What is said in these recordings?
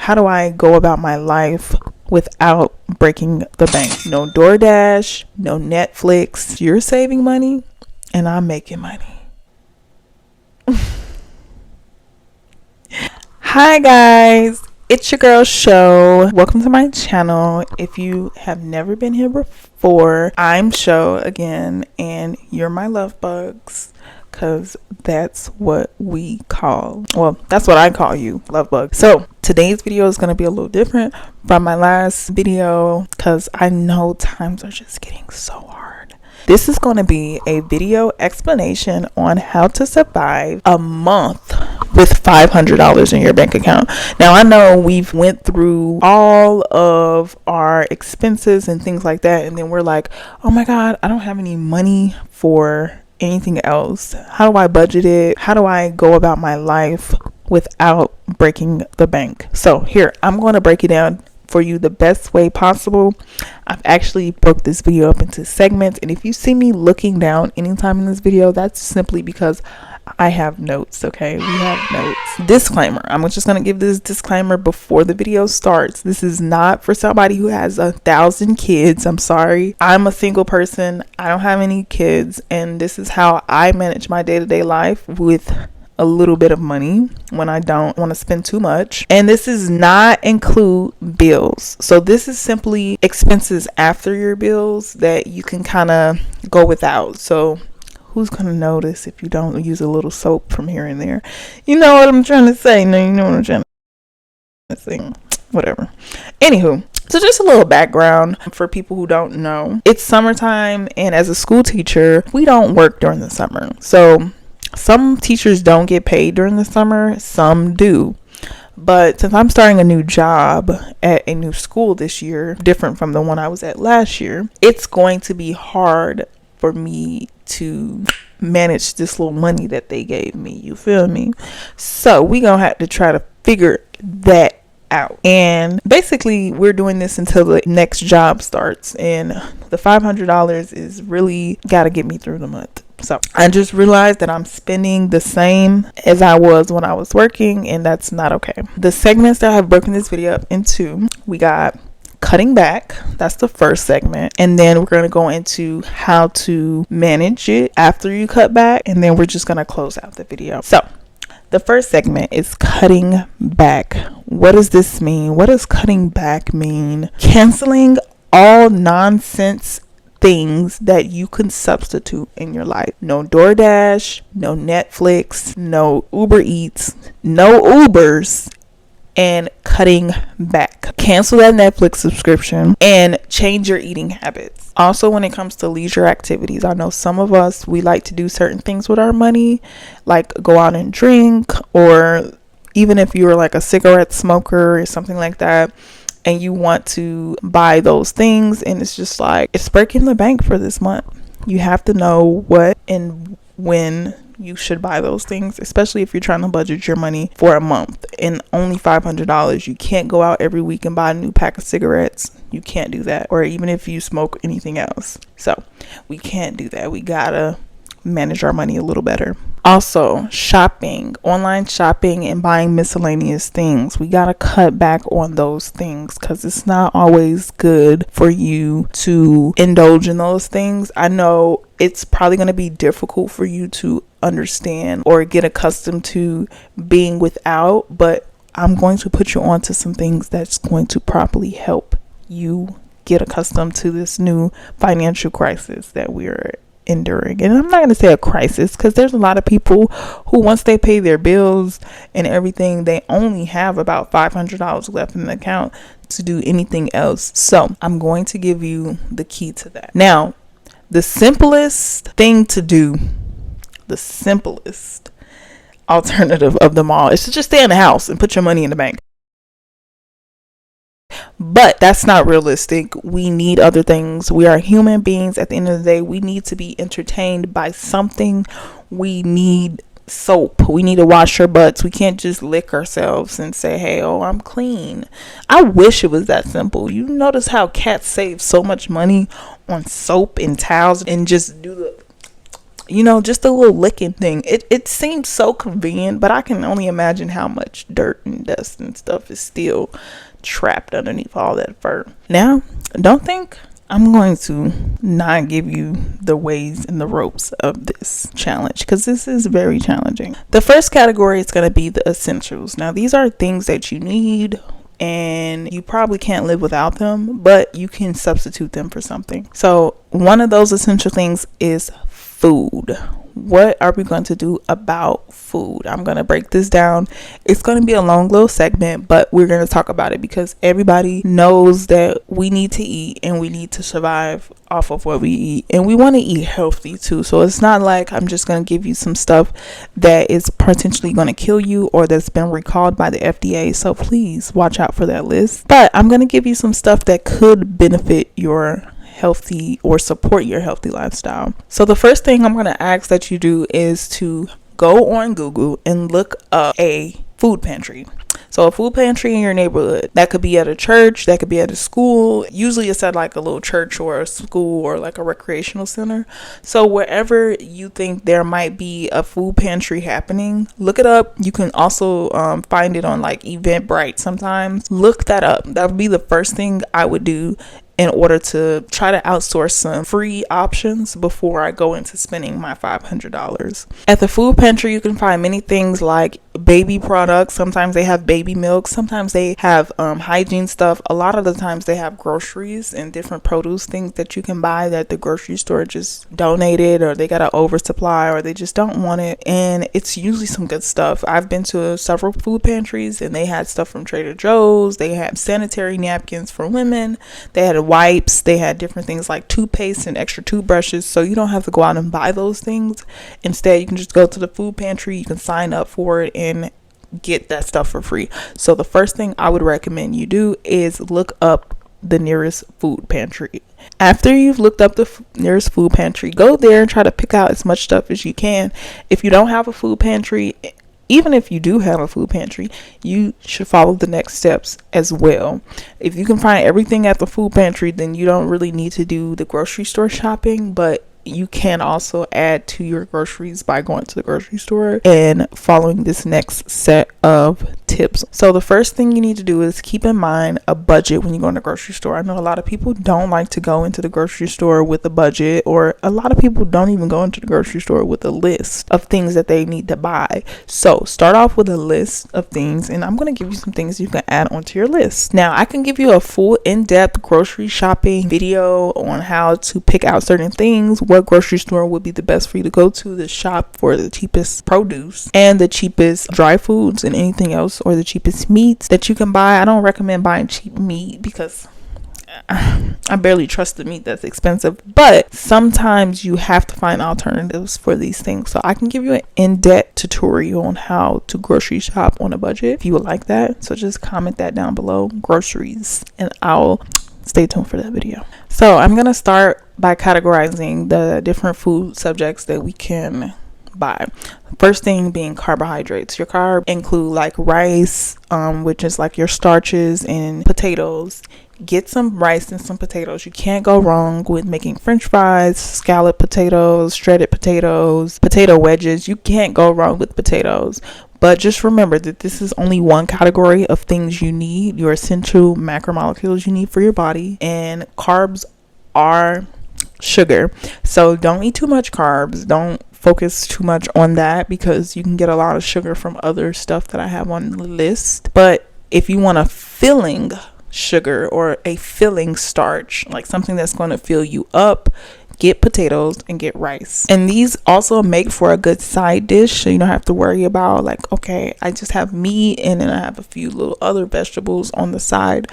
how do I go about my life without breaking the bank? No DoorDash, no Netflix. You're saving money and I'm making money. Hi guys, it's your girl Sho. Welcome to my channel. If you have never been here before, I'm Sho again, and you're my love bugs, because that's what we call, well, that's what I call you, love bugs. So today's video is going to be a little different from my last video because I know times are just getting so hard. This is going to be a video explanation on how to survive a month with $500 in your bank account. Now I know we've went through all of our expenses and things like that, and then we're like, oh my god, I don't have any money for anything else. How do I budget it? How do I go about my life without breaking the bank? So here, I'm going to break it down for you the best way possible. I've actually broke this video up into segments, and if you see me looking down anytime in this video, that's simply because I have notes. Okay, we have notes. Disclaimer, I'm just going to give this disclaimer before the video starts. This is not for somebody who has 1,000 kids. I'm sorry, I'm a single person. I don't have any kids, and this is how I manage my day-to-day life with a little bit of money when I don't want to spend too much. And this does not include bills. So this is simply expenses after your bills that you can kind of go without. So who's gonna notice if you don't use a little soap from here and there? You know what I'm trying to say? No, you know what I'm trying to say. Whatever. Anywho, so just a little background for people who don't know. It's summertime, and as a school teacher, we don't work during the summer. So some teachers don't get paid during the summer, some do. But since I'm starting a new job at a new school this year, different from the one I was at last year, it's going to be hard for me to manage this little money that they gave me. You feel me? So we gonna have to try to figure that out. And basically we're doing this until the next job starts, and the $500 is really gotta get me through the month. So I just realized that I'm spending the same as I was when I was working, and that's not okay. The segments that I have broken this video up into, we got cutting back. That's the first segment, and then we're going to go into how to manage it after you cut back, and then we're just going to close out the video. So the first segment is cutting back. What does this mean? What does cutting back mean? Canceling all nonsense things that you can substitute in your life. No DoorDash, no Netflix, no Uber Eats, no Ubers, and cutting back. Cancel that Netflix subscription and change your eating habits. Also, when it comes to leisure activities, I know some of us, we like to do certain things with our money, like go out and drink, or even if you're like a cigarette smoker or something like that, and you want to buy those things, and it's just like, it's breaking the bank for this month. You have to know what and when you should buy those things, especially if you're trying to budget your money for a month and only $500. You can't go out every week and buy a new pack of cigarettes. You can't do that. Or even if you smoke anything else. So we can't do that. We gotta manage our money a little better. Also, shopping, online shopping, and buying miscellaneous things. We gotta cut back on those things because it's not always good for you to indulge in those things. I know it's probably going to be difficult for you to understand or get accustomed to being without, but I'm going to put you on to some things that's going to properly help you get accustomed to this new financial crisis that we're enduring. And I'm not going to say a crisis, because there's a lot of people who, once they pay their bills and everything, they only have about $500 left in the account to do anything else. So I'm going to give you the key to that. Now, the simplest thing to do, the simplest alternative of them all, is to just stay in the house and put your money in the bank. But that's not realistic. We need other things. We are human beings. At the end of the day, we need to be entertained by something. We need soap. We need to wash our butts. We can't just lick ourselves and say, hey, oh, I'm clean. I wish it was that simple. You notice how cats save so much money on soap and towels and just do the just a little licking thing. It seems so convenient, but I can only imagine how much dirt and dust and stuff is still trapped underneath all that fur. Now, don't think I'm going to not give you the ways and the ropes of this challenge, because this is very challenging. The first category is going to be the essentials. Now, these are things that you need and you probably can't live without them, but you can substitute them for something. So one of those essential things is food. What are we going to do about food? I'm going to break this down. It's going to be a long little segment, but we're going to talk about it because everybody knows that we need to eat and we need to survive off of what we eat, and we want to eat healthy too. So it's not like I'm just going to give you some stuff that is potentially going to kill you or that's been recalled by the FDA. So please watch out for that list. But I'm going to give you some stuff that could benefit your healthy or support your healthy lifestyle. So the first thing I'm going to ask that you do is to go on Google and look up a food pantry. So a food pantry in your neighborhood, that could be at a church, that could be at a school. Usually it's at like a little church or a school or like a recreational center. So wherever you think there might be a food pantry happening, look it up. You can also find it on like Eventbrite sometimes. Look that up. That would be the first thing I would do in order to try to outsource some free options before I go into spending my $500. At the food pantry, you can find many things like baby products. Sometimes they have baby milk. Sometimes they have hygiene stuff. A lot of the times they have groceries and different produce things that you can buy that the grocery store just donated, or they got an oversupply, or they just don't want it. And it's usually some good stuff. I've been to several food pantries and they had stuff from Trader Joe's. They had sanitary napkins for women. They had wipes. They had different things like toothpaste and extra toothbrushes. So you don't have to go out and buy those things. Instead, you can just go to the food pantry. You can sign up for it and get that stuff for free. So the first thing I would recommend you do is look up the nearest food pantry. After you've looked up the nearest food pantry, go there and try to pick out as much stuff as you can. If you don't have a food pantry, even if you do have a food pantry, you should follow the next steps as well. If you can find everything at the food pantry, then you don't really need to do the grocery store shopping, but you can also add to your groceries by going to the grocery store and following this next set of tips. So the first thing you need to do is keep in mind a budget when you go in the grocery store. I know a lot of people don't like to go into the grocery store with a budget, or a lot of people don't even go into the grocery store with a list of things that they need to buy. So start off with a list of things, and I'm going to give you some things you can add onto your list. Now, I can give you a full in-depth grocery shopping video on how to pick out certain things, what grocery store would be the best for you to go to shop for the cheapest produce and the cheapest dry foods and anything else, or the cheapest meats that you can buy. I don't recommend buying cheap meat because I barely trust the meat that's expensive, but sometimes you have to find alternatives for these things. So I can give you an in-depth tutorial on how to grocery shop on a budget if you would like that. So just comment that down below, groceries, and I'll stay tuned for that video. So I'm gonna start by categorizing the different food subjects that we can buy. First thing being carbohydrates. Your carb include like rice, which is like your starches, and potatoes. Get some rice and some potatoes. You can't go wrong with making french fries, scalloped potatoes, shredded potatoes, potato wedges. You can't go wrong with potatoes. But just remember that this is only one category of things you need, your essential macromolecules you need for your body. And carbs are sugar. So don't eat too much carbs. Don't focus too much on that because you can get a lot of sugar from other stuff that I have on the list. But if you want a filling sugar or a filling starch, like something that's going to fill you up, get potatoes and get rice. And these also make for a good side dish, so you don't have to worry about like, okay, I just have meat and then I have a few little other vegetables on the side.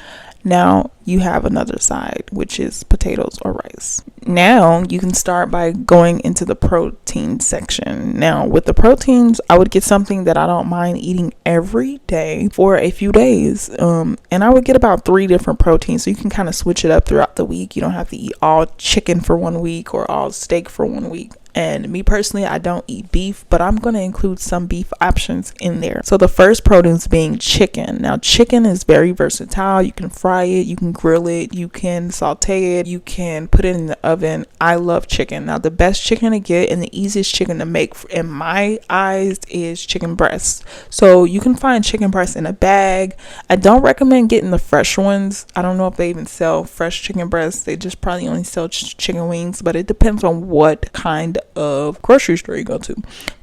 Now you have another side, which is potatoes or rice. Now you can start by going into the protein section. Now with the proteins, I would get something that I don't mind eating every day for a few days. And I would get about 3 different proteins, so you can kind of switch it up throughout the week. You don't have to eat all chicken for 1 week or all steak for 1 week. And me personally, I don't eat beef, but I'm going to include some beef options in there. So the first produce being chicken. Now chicken is very versatile. You can fry it, you can grill it, you can saute it, you can put it in the oven. I love chicken. Now the best chicken to get and the easiest chicken to make in my eyes is chicken breast. So you can find chicken breast in a bag. I don't recommend getting the fresh ones. I don't know if they even sell fresh chicken breasts. They just probably only sell chicken wings, but it depends on what kind of grocery store you go to.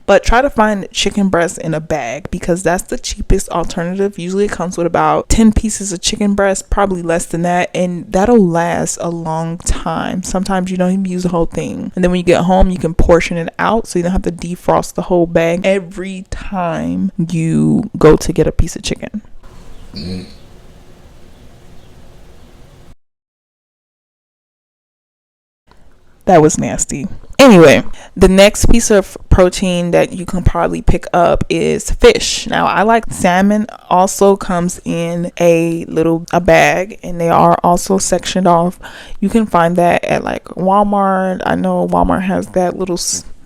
But try to find chicken breast in a bag because that's the cheapest alternative. Usually it comes with about 10 pieces of chicken breast, probably less than that, and that'll last a long time. Sometimes you don't even use the whole thing. And then when you get home, you can portion it out so you don't have to defrost the whole bag every time you go to get a piece of chicken. That was nasty. Anyway, the next piece of protein that you can probably pick up is fish. Now, I like salmon. Also comes in a bag, and they are also sectioned off. You can find that at like Walmart. I know Walmart has that little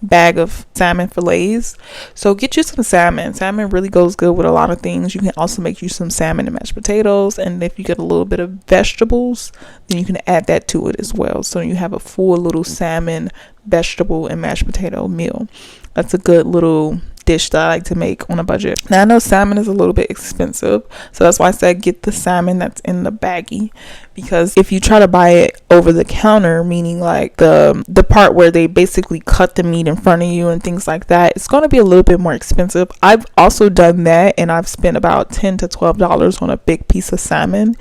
bag of salmon fillets. So get you some salmon. Salmon really goes good with a lot of things. You can also make you some salmon and mashed potatoes, and if you get a little bit of vegetables, then you can add that to it as well. So you have a full little salmon, vegetable, and mashed potato meal. That's a good little dish that I like to make on a budget. Now I know salmon is a little bit expensive, so that's why I said get the salmon that's in the baggie, because if you try to buy it over the counter, meaning like the part where they basically cut the meat in front of you and things like that, it's going to be a little bit more expensive. I've also done that, and I've spent about $10 to $12 on a big piece of salmon,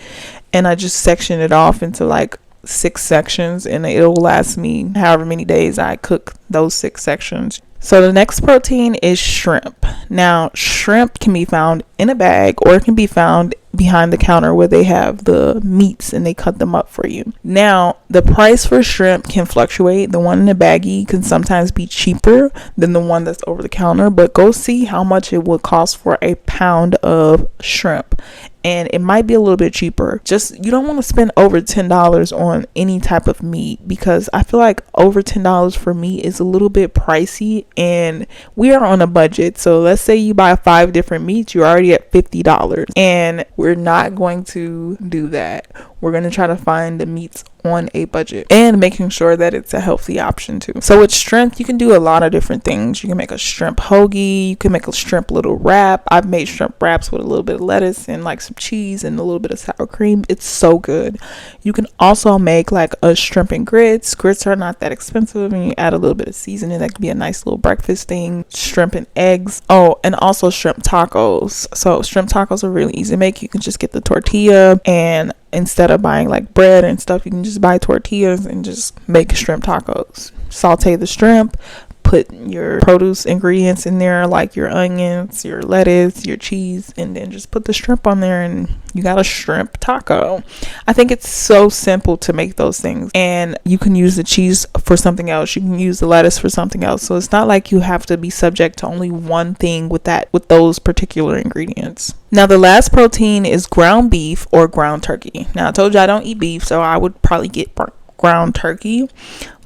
and I just section it off into like 6 sections, and it'll last me however many days I cook those 6 sections. So the next protein is shrimp. Now, shrimp can be found in a bag, or it can be found behind the counter where they have the meats and they cut them up for you. Now, the price for shrimp can fluctuate. The one in the baggie can sometimes be cheaper than the one that's over the counter, but go see how much it would cost for a pound of shrimp. And it might be a little bit cheaper. Just, you don't want to spend over $10 on any type of meat, because I feel like over $10 for meat is a little bit pricey, and we are on a budget. So let's say you buy 5 different meats, you're already at $50, and we're not going to do that. We're going to try to find the meats on a budget and making sure that it's a healthy option too. So with shrimp, you can do a lot of different things. You can make a shrimp hoagie, you can make a shrimp little wrap. I've made shrimp wraps with a little bit of lettuce and like some cheese and a little bit of sour cream. It's so good. You can also make like a shrimp and grits. Grits are not that expensive, and you add a little bit of seasoning. That could be a nice little breakfast thing. Shrimp and eggs. Oh, and also shrimp tacos. So shrimp tacos are really easy to make. You can just get the tortilla, and instead of buying like bread and stuff, you can just buy tortillas and just make shrimp tacos. Saute the shrimp, put your produce ingredients in there, like your onions, your lettuce, your cheese, and then just put the shrimp on there, and you got a shrimp taco. I think it's so simple to make those things, and you can use the cheese for something else. You can use the lettuce for something else. So it's not like you have to be subject to only one thing with those particular ingredients. Now the last protein is ground beef or ground turkey. Now I told you I don't eat beef, so I would probably get ground turkey.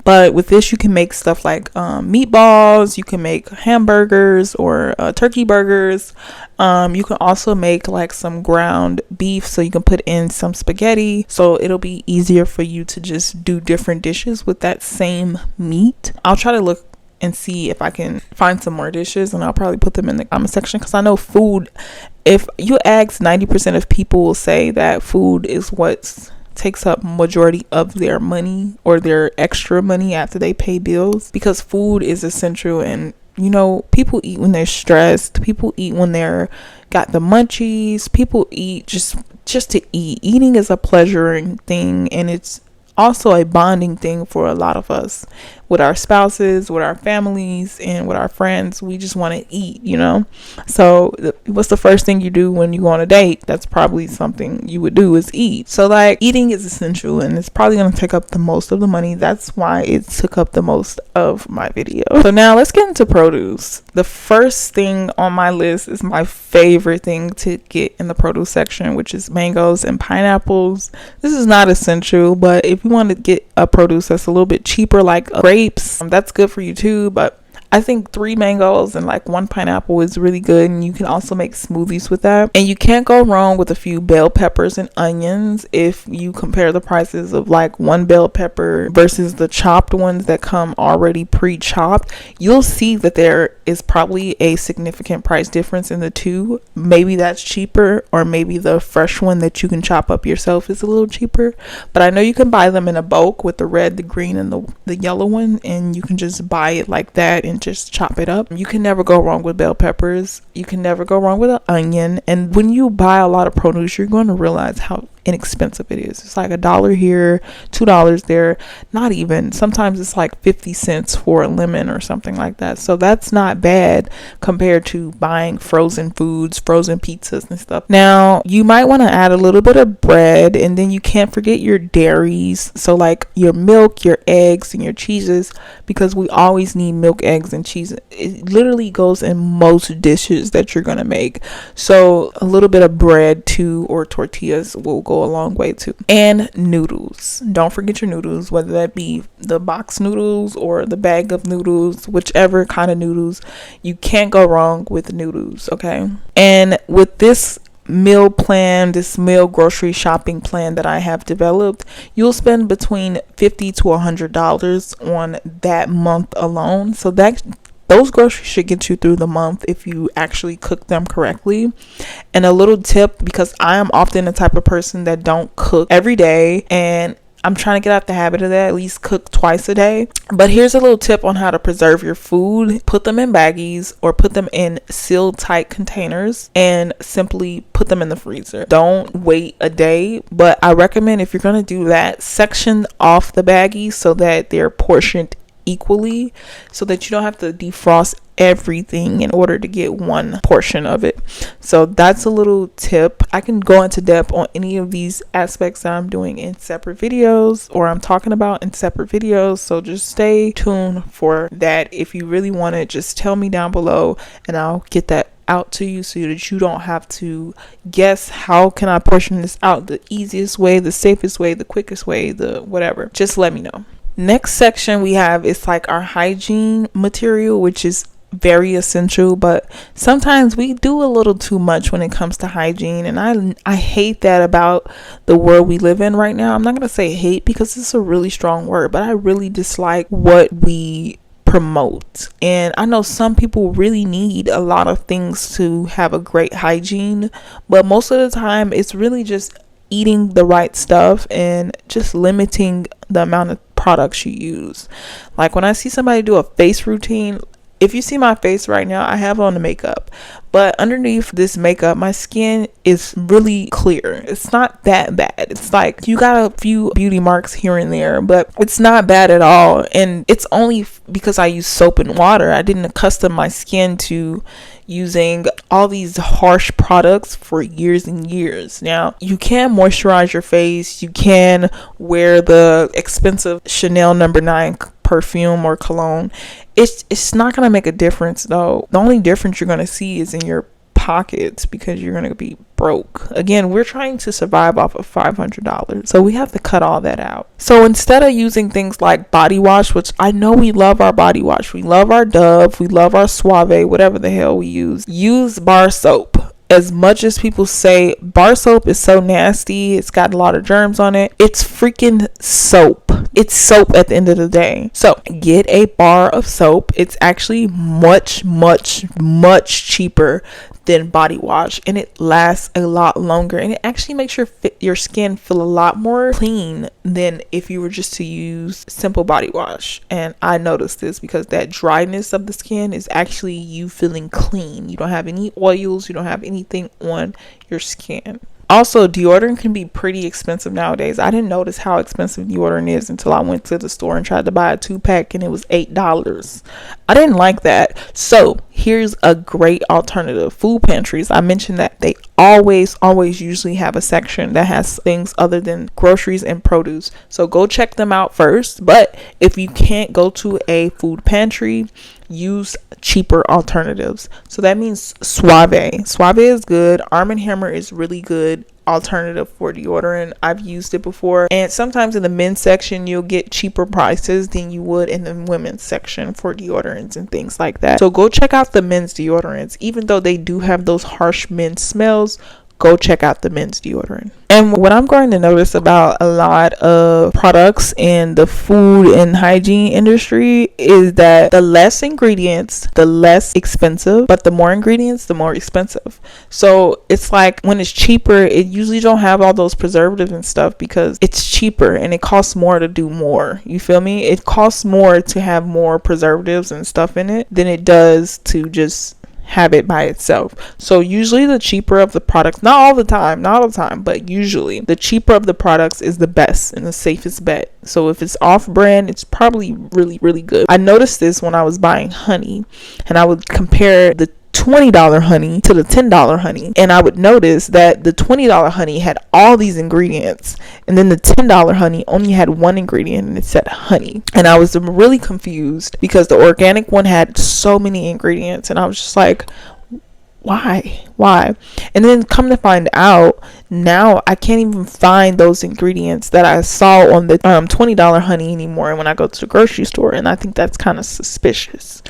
But with this, you can make stuff like meatballs. You can make hamburgers or turkey burgers. You can also make like some ground beef, so you can put in some spaghetti. So it'll be easier for you to just do different dishes with that same meat. I'll try to look and see if I can find some more dishes, and I'll probably put them in the comment section, because I know food, if you ask, 90% of people will say that food is what takes up majority of their money or their extra money after they pay bills, because food is essential. And you know, people eat when they're stressed, people eat when they're got the munchies, people eat just to eat. Eating is a pleasuring thing, and it's also a bonding thing for a lot of us with our spouses, with our families, and with our friends. We just want to eat, you know. So what's the first thing you do when you go on a date? That's probably something you would do, is eat. So like, eating is essential, and it's probably going to take up the most of the money. That's why it took up the most of my video. So now let's get into produce. The first thing on my list is my favorite thing to get in the produce section, which is mangoes and pineapples. This is not essential, but if you want to get a produce that's a little bit cheaper, like a grape, grapes, that's good for you too, but I think 3 mangoes and like 1 pineapple is really good, and you can also make smoothies with that. And you can't go wrong with a few bell peppers and onions. If you compare the prices of like 1 bell pepper versus the chopped ones that come already pre-chopped, you'll see that there is probably a significant price difference in the two. Maybe that's cheaper, or maybe the fresh one that you can chop up yourself is a little cheaper. But I know you can buy them in a bulk with the red, the green, and the yellow one, and you can just buy it like that and just chop it up. You can never go wrong with bell peppers. You can never go wrong with an onion. And when you buy a lot of produce, you're going to realize how inexpensive it is. It's like $1 here, $2 there, not even. Sometimes it's like 50 cents for a lemon or something like that. So that's not bad compared to buying frozen foods, frozen pizzas and stuff. Now, you might want to add a little bit of bread, and then you can't forget your dairies. So like your milk, your eggs, and your cheeses, because we always need milk, eggs, and cheese. It literally goes in most dishes that you're going to make. So a little bit of bread too, or tortillas, will go a long way too. And noodles, don't forget your noodles, whether that be the box noodles or the bag of noodles, whichever kind of noodles. You can't go wrong with noodles. Okay. And with this meal plan, this meal grocery shopping plan that I have developed, you'll spend between $50 to $100 on that month alone. So that those groceries should get you through the month if you actually cook them correctly. And a little tip, because I am often the type of person that don't cook every day, and I'm trying to get out the habit of that, at least cook twice a day. But here's a little tip on how to preserve your food. Put them in baggies or put them in sealed tight containers and simply put them in the freezer. Don't wait a day, but I recommend, if you're going to do that, section off the baggies so that they're portioned equally, so that you don't have to defrost everything in order to get one portion of it. So that's a little tip. I can go into depth on any of these aspects that I'm doing in separate videos, or I'm talking about in separate videos. So just stay tuned for that. If you really want it, just tell me down below and I'll get that out to you, so that you don't have to guess how can I portion this out the easiest way, the safest way, the quickest way, the whatever. Just let me know. Next section we have is like our hygiene material, which is very essential, but sometimes we do a little too much when it comes to hygiene, and I hate that about the world we live in right now. I'm not gonna say hate because it's a really strong word, but I really dislike what we promote. And I know some people really need a lot of things to have a great hygiene, but most of the time it's really just eating the right stuff and just limiting the amount of products you use. Like when I see somebody do a face routine, if you see my face right now, I have on the makeup, but underneath this makeup, my skin is really clear. It's not that bad. It's like you got a few beauty marks here and there, but it's not bad at all. And it's only because I use soap and water. I didn't accustom my skin to using all these harsh products for years and years. Now, you can moisturize your face. You can wear the expensive Chanel No. 9 perfume or cologne. It's not going to make a difference though. The only difference you're going to see is in your pockets, because you're going to be broke. Again, we're trying to survive off of $500, so we have to cut all that out. So instead of using things like body wash, which I know we love our body wash, we love our Dove, we love our Suave, whatever the hell we use bar soap. As much as people say bar soap is so nasty, it's got a lot of germs on it, it's freaking soap. It's soap at the end of the day. So get a bar of soap. It's actually much cheaper than body wash, and it lasts a lot longer, and it actually makes your skin feel a lot more clean than if you were just to use simple body wash. And I noticed this because that dryness of the skin is actually you feeling clean. You don't have any oils, you don't have anything on your skin. Also, deodorant can be pretty expensive nowadays. I didn't notice how expensive deodorant is until I went to the store and tried to buy a 2-pack, and it was $8. I didn't like that. So here's a great alternative. Food pantries. I mentioned that they always usually have a section that has things other than groceries and produce. So go check them out first. But if you can't go to a food pantry, use cheaper alternatives. So that means Suave. Suave is good. Arm & Hammer is really good. alternative for deodorant. I've used it before, and sometimes in the men's section you'll get cheaper prices than you would in the women's section for deodorants and things like that. So go check out the men's deodorants. Even though they do have those harsh men's smells, go check out the men's deodorant. And what I'm going to notice about a lot of products in the food and hygiene industry is that the less ingredients, the less expensive, but the more ingredients, the more expensive. So it's like when it's cheaper, it usually don't have all those preservatives and stuff because it's cheaper and it costs more to do more. You feel me? It costs more to have more preservatives and stuff in it than it does to just have it by itself. So usually the cheaper of the products, not all the time, but usually the cheaper of the products is the best and the safest bet. So if it's off brand, it's probably really, really good. I noticed this when I was buying honey, and I would compare the $20 honey to the $10 honey, and I would notice that the $20 honey had all these ingredients, and then the $10 honey only had one ingredient and it said honey. And I was really confused because the organic one had so many ingredients, and I was just like, why? And then come to find out, now I can't even find those ingredients that I saw on the $20 honey anymore when I go to the grocery store, and I think that's kind of suspicious.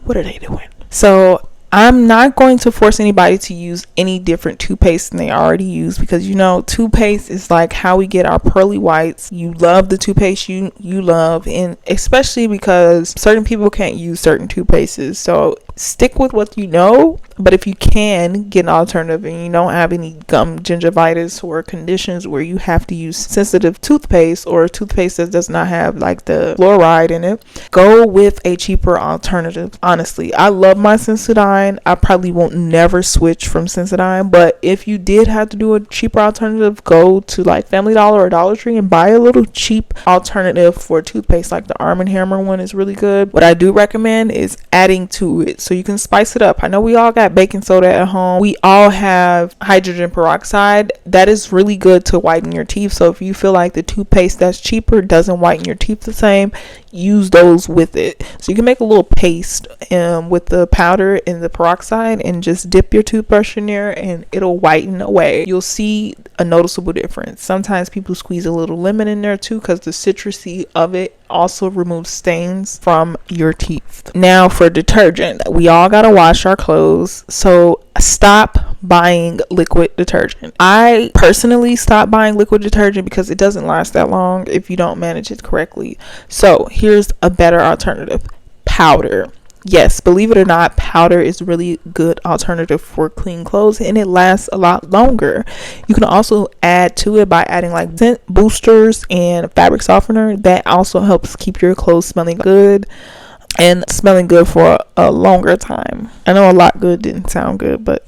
What are they doing? So I'm not going to force anybody to use any different toothpaste than they already use, because you know toothpaste is like how we get our pearly whites. You love the toothpaste you love, and especially because certain people can't use certain toothpastes, so stick with what you know. But if you can get an alternative and you don't have any gum gingivitis or conditions where you have to use sensitive toothpaste or toothpaste that does not have like the fluoride in it, go with a cheaper alternative. Honestly, I love my Sensodyne. I probably won't never switch from Sensodyne, but if you did have to do a cheaper alternative, go to like Family Dollar or Dollar Tree and buy a little cheap alternative for toothpaste. Like the Arm & Hammer one is really good. What I do recommend is adding to it so you can spice it up. I know we all got baking soda at home. We all have hydrogen peroxide. That is really good to whiten your teeth. So if you feel like the toothpaste that's cheaper doesn't whiten your teeth the same, use those with it. So you can make a little paste with the powder and the peroxide and just dip your toothbrush in there and it'll whiten away. You'll see a noticeable difference. Sometimes people squeeze a little lemon in there too, because the citrusy of it also removes stains from your teeth. Now for detergent, we all gotta wash our clothes, so stop buying liquid detergent. I personally stopped buying liquid detergent because it doesn't last that long if you don't manage it correctly. So here's a better alternative: powder. Yes, believe it or not, powder is a really good alternative for clean clothes, and it lasts a lot longer. You can also add to it by adding like scent boosters and fabric softener. That also helps keep your clothes smelling good and smelling good for a longer time. I know a lot good didn't sound good, but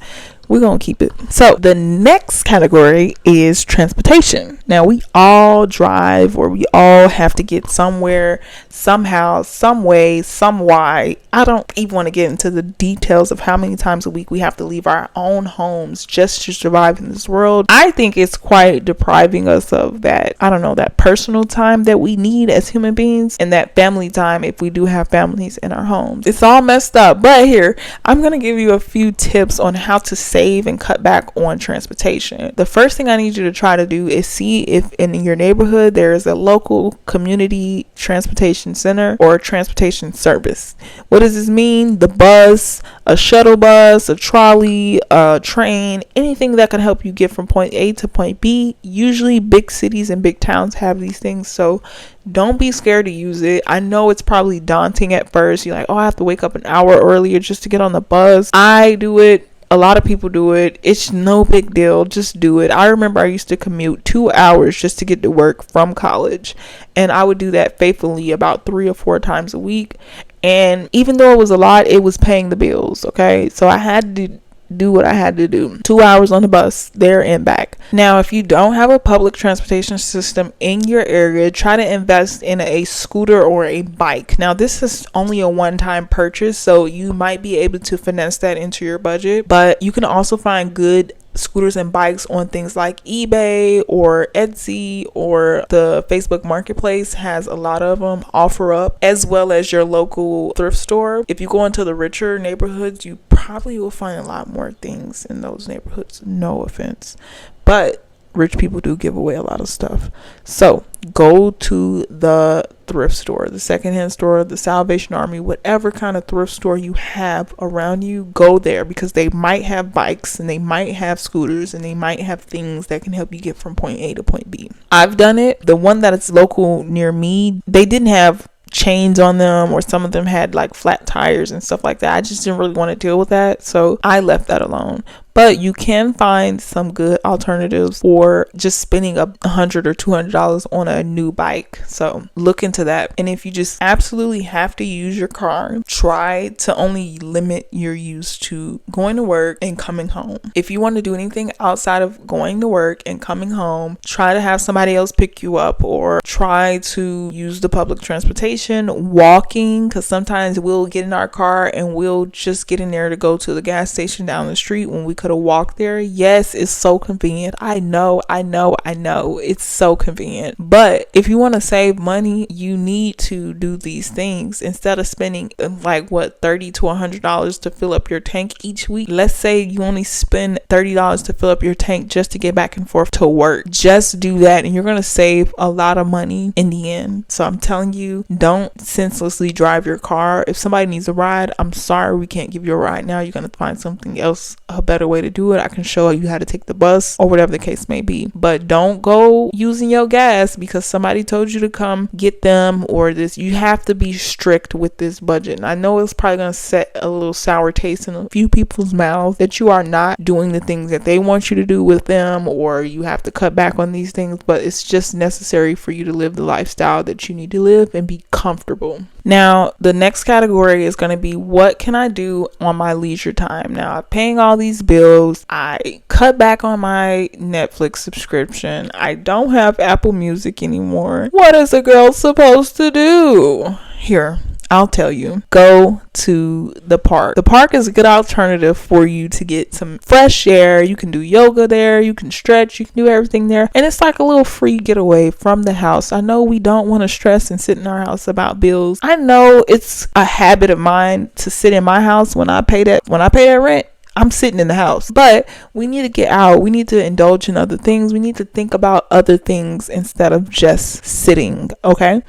we're gonna keep it. So the next category is transportation. Now we all drive, or we all have to get somewhere, somehow, some way, some why. I don't even want to get into the details of how many times a week we have to leave our own homes just to survive in this world. I think it's quite depriving us of that, I don't know, that personal time that we need as human beings, and that family time if we do have families in our homes. It's all messed up. But here, I'm gonna give you a few tips on how to save and cut back on transportation. The first thing I need you to try to do is see if in your neighborhood there is a local community transportation center or transportation service. What does this mean? The bus, a shuttle bus, a trolley, a train, anything that can help you get from point A to point B. Usually big cities and big towns have these things, so don't be scared to use it. I know it's probably daunting at first. You're like, oh, I have to wake up an hour earlier just to get on the bus. I do it. A lot of people do it. It's no big deal. Just do it. I remember I used to commute 2 hours just to get to work from college, and I would do that faithfully about 3 or 4 times a week. And even though it was a lot, it was paying the bills. Okay, so I had to do what I had to do. 2 hours on the bus there and back. Now, if you don't have a public transportation system in your area, try to invest in a scooter or a bike. Now, this is only a one-time purchase, so you might be able to finesse that into your budget, but you can also find good scooters and bikes on things like eBay or Etsy, or the Facebook Marketplace has a lot of them, OfferUp, as well as your local thrift store. If you go into the richer neighborhoods, you probably will find a lot more things in those neighborhoods. No offense, but rich people do give away a lot of stuff. So go to the thrift store, the secondhand store, the Salvation Army, whatever kind of thrift store you have around you, go there, because they might have bikes and they might have scooters and they might have things that can help you get from point A to point B. I've done it. The one that is local near me, they didn't have chains on them, or some of them had like flat tires and stuff like that. I just didn't really want to deal with that, so I left that alone. But you can find some good alternatives for just spending $100 or $200 on a new bike. So look into that. And if you just absolutely have to use your car, try to only limit your use to going to work and coming home. If you want to do anything outside of going to work and coming home, try to have somebody else pick you up, or try to use the public transportation, walking, because sometimes we'll get in our car and we'll just get in there to go to the gas station down the street when we could have walked there. Yes, it's so convenient. I know. It's so convenient. But if you want to save money, you need to do these things instead of spending like $30 to $100 to fill up your tank each week. Let's say you only spend $30 to fill up your tank just to get back and forth to work. Just do that and you're going to save a lot of money in the end. So I'm telling you, don't senselessly drive your car. If somebody needs a ride, I'm sorry, we can't give you a ride now. You're going to find something else, a better way to do it. I can show you how to take the bus or whatever the case may be, but don't go using your gas because somebody told you to come get them, or this. You have to be strict with this budget. And I know it's probably going to set a little sour taste in a few people's mouths that you are not doing the things that they want you to do with them, or you have to cut back on these things, but it's just necessary for you to live the lifestyle that you need to live and be comfortable. Now, the next category is going to be, what can I do on my leisure time? Now, I'm paying all these bills. I cut back on my Netflix subscription. I don't have Apple Music anymore. What is a girl supposed to do? Here, I'll tell you. Go to the park. The park is a good alternative for you to get some fresh air. You can do yoga there. You can stretch. You can do everything there. And it's like a little free getaway from the house. I know we don't want to stress and sit in our house about bills. I know it's a habit of mine to sit in my house when I pay that rent. I'm sitting in the house, but we need to get out. We need to indulge in other things. We need to think about other things instead of just sitting. Okay.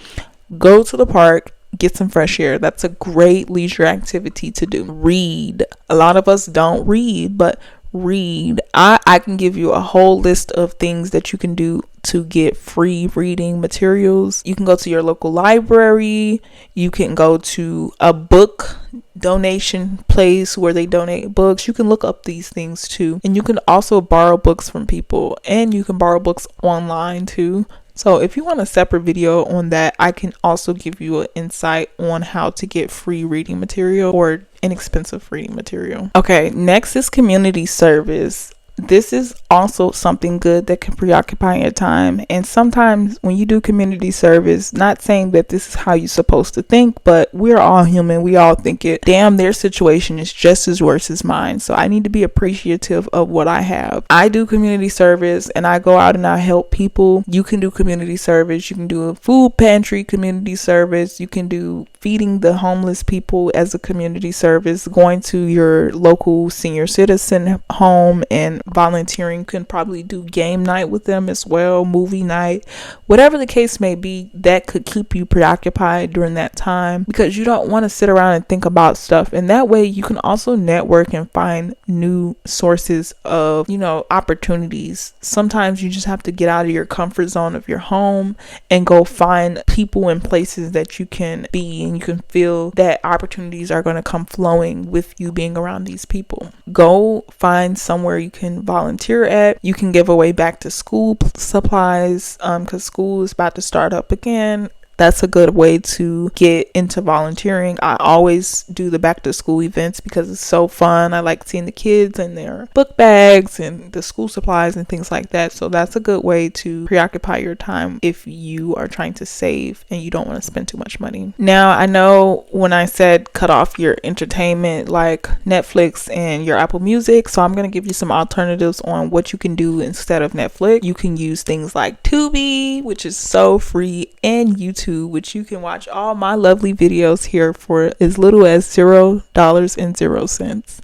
Go to the park. Get some fresh air. That's a great leisure activity to do. Read. A lot of us don't read, but read. I can give you a whole list of things that you can do to get free reading materials. You can go to your local library. You can go to a book donation place where they donate books. You can look up these things too. And you can also borrow books from people, and you can borrow books online too. So if you want a separate video on that, I can also give you an insight on how to get free reading material or inexpensive reading material. Okay, next is community service. This is also something good that can preoccupy your time. And sometimes when you do community service, not saying that this is how you're supposed to think, but we're all human. We all think it. Damn, their situation is just as worse as mine. So I need to be appreciative of what I have. I do community service and I go out and I help people. You can do community service. You can do a food pantry community service. You can do feeding the homeless people as a community service, going to your local senior citizen home and volunteering. Can probably do game night with them as well, movie night, whatever the case may be. That could keep you preoccupied during that time because you don't want to sit around and think about stuff. And that way you can also network and find new sources of, opportunities. Sometimes you just have to get out of your comfort zone of your home and go find people and places that you can be, and you can feel that opportunities are going to come flowing with you being around these people. Go find somewhere you can volunteer at. You can give away back to school supplies because school is about to start up again. That's a good way to get into volunteering. I always do the back to school events because it's so fun. I like seeing the kids and their book bags and the school supplies and things like that. So that's a good way to preoccupy your time if you are trying to save and you don't want to spend too much money. Now, I know when I said cut off your entertainment like Netflix and your Apple Music, so I'm going to give you some alternatives on what you can do instead of Netflix. You can use things like Tubi, which is so free, and YouTube, which you can watch all my lovely videos here for as little as $0.00.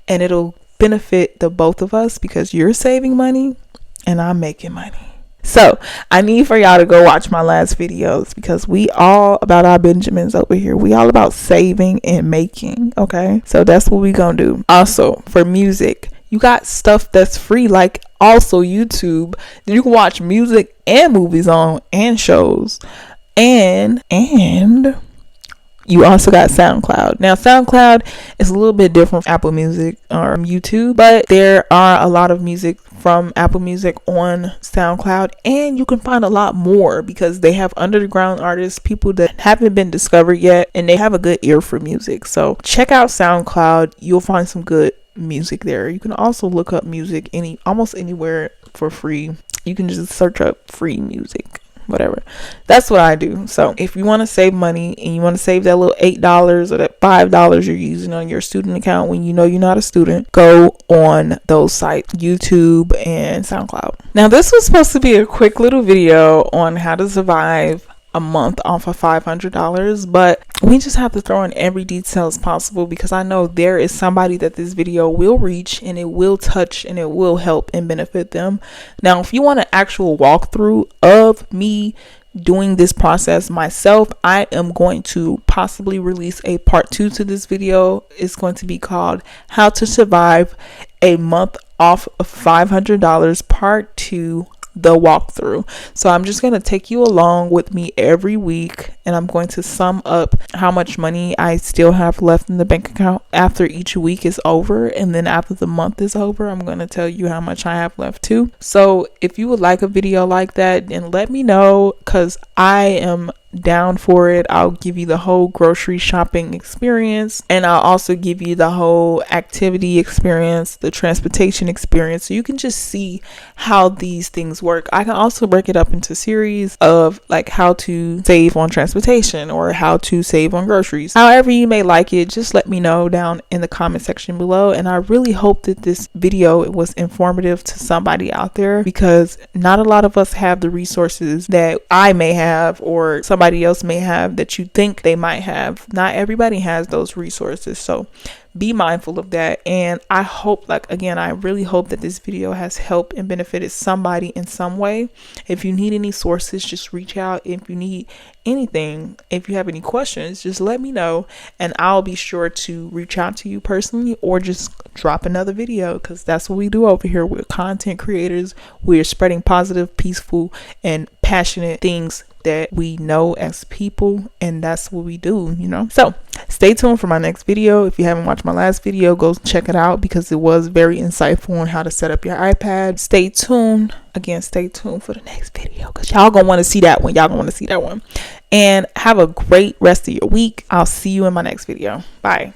And it'll benefit the both of us because you're saving money and I'm making money. So I need for y'all to go watch my last videos, because we all about our Benjamins over here. We all about saving and making. Okay, so that's what we gonna do. Also, for music, you got stuff that's free, like also YouTube. You can watch music and movies on, and shows, and you also got SoundCloud. Now, SoundCloud is a little bit different from Apple Music or YouTube, but there are a lot of music from Apple Music on SoundCloud, and you can find a lot more because they have underground artists, people that haven't been discovered yet, and they have a good ear for music. So check out SoundCloud. You'll find some good music there. You can also look up music almost anywhere for free. You can just search up free music, whatever. That's what I do. So if you want to save money and you want to save that little $8 or that $5 you're using on your student account when you know you're not a student, go on those sites, YouTube and SoundCloud. Now, this was supposed to be a quick little video on how to survive a month off of $500, but we just have to throw in every detail as possible, because I know there is somebody that this video will reach and it will touch and it will help and benefit them. Now, if you want an actual walkthrough of me doing this process myself, I am going to possibly release a part 2 to this video. It's going to be called How to Survive a Month Off of $500 Part 2, the walkthrough. So I'm just going to take you along with me every week, and I'm going to sum up how much money I still have left in the bank account after each week is over, and then after the month is over, I'm going to tell you how much I have left too. So if you would like a video like that, then let me know, because I am down for it. I'll give you the whole grocery shopping experience, and I'll also give you the whole activity experience, the transportation experience, so you can just see how these things work. I can also break it up into series of like how to save on transportation or how to save on groceries. However you may like it, just let me know down in the comment section below. And I really hope that this video was informative to somebody out there, because not a lot of us have the resources that I may have or somebody else may have that you think they might have. Not everybody has those resources, so be mindful of that. And I hope, I really hope that this video has helped and benefited somebody in some way. If you need any sources, just reach out. If you need anything, if you have any questions, just let me know, and I'll be sure to reach out to you personally or just drop another video, because that's what we do over here. We're content creators. We're spreading positive, peaceful, and passionate things that we know as people, and that's what we do, So stay tuned for my next video. If you haven't watched my last video, go check it out, because it was very insightful on how to set up your iPad. Stay tuned for the next video, because y'all gonna want to see that one. And have a great rest of your week. I'll see you in my next video. Bye.